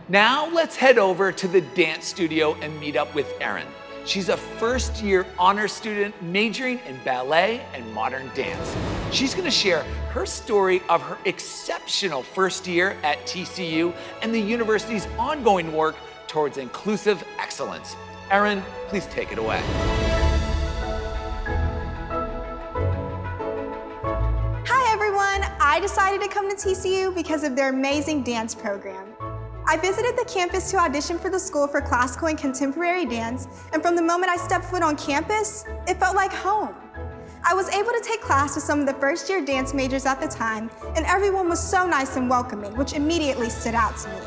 Now let's head over to the dance studio and meet up with Erin. She's a first-year honors student majoring in ballet and modern dance. She's gonna share her story of her exceptional first year at TCU and the university's ongoing work towards inclusive excellence. Erin, please take it away. Hi everyone, I decided to come to TCU because of their amazing dance program. I visited the campus to audition for the school for classical and contemporary dance, and from the moment I stepped foot on campus, it felt like home. I was able to take class with some of the first-year dance majors at the time, and everyone was so nice and welcoming, which immediately stood out to me.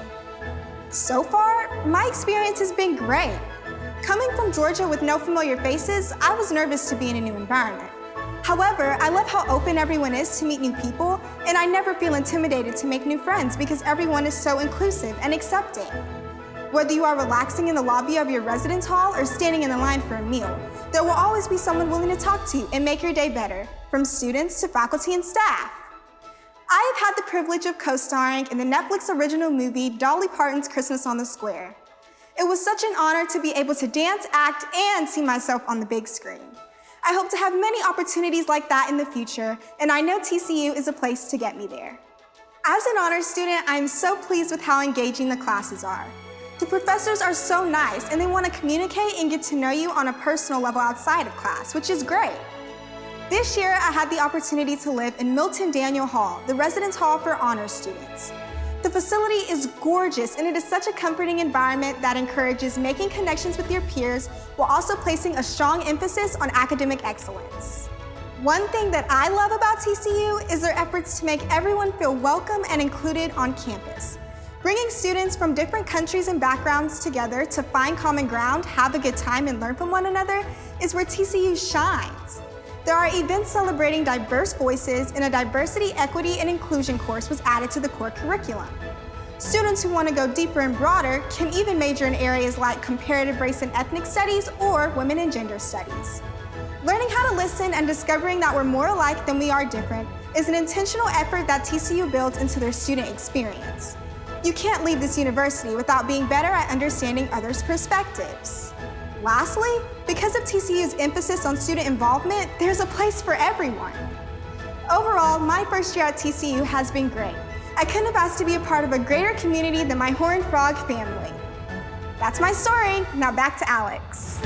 So far, my experience has been great. Coming from Georgia with no familiar faces, I was nervous to be in a new environment. However, I love how open everyone is to meet new people, and I never feel intimidated to make new friends because everyone is so inclusive and accepting. Whether you are relaxing in the lobby of your residence hall or standing in the line for a meal, there will always be someone willing to talk to you and make your day better, from students to faculty and staff. I have had the privilege of co-starring in the Netflix original movie Dolly Parton's Christmas on the Square. It was such an honor to be able to dance, act, and see myself on the big screen. I hope to have many opportunities like that in the future, and I know TCU is a place to get me there. As an honors student, I am so pleased with how engaging the classes are. The professors are so nice, and they want to communicate and get to know you on a personal level outside of class, which is great. This year, I had the opportunity to live in Milton Daniel Hall, the residence hall for honors students. The facility is gorgeous, and it is such a comforting environment that encourages making connections with your peers while also placing a strong emphasis on academic excellence. One thing that I love about TCU is their efforts to make everyone feel welcome and included on campus. Bringing students from different countries and backgrounds together to find common ground, have a good time, and learn from one another is where TCU shines. There are events celebrating diverse voices, and a diversity, equity, and inclusion course was added to the core curriculum. Students who want to go deeper and broader can even major in areas like comparative race and ethnic studies or women and gender studies. Learning how to listen and discovering that we're more alike than we are different is an intentional effort that TCU builds into their student experience. You can't leave this university without being better at understanding others' perspectives. Lastly, because of TCU's emphasis on student involvement, there's a place for everyone. Overall, my first year at TCU has been great. I couldn't have asked to be a part of a greater community than my Horned Frog family. That's my story. Now back to Alex.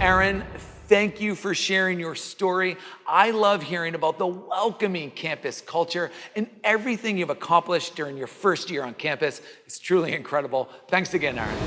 Erin, thank you for sharing your story. I love hearing about the welcoming campus culture and everything you've accomplished during your first year on campus. It's truly incredible. Thanks again, Erin.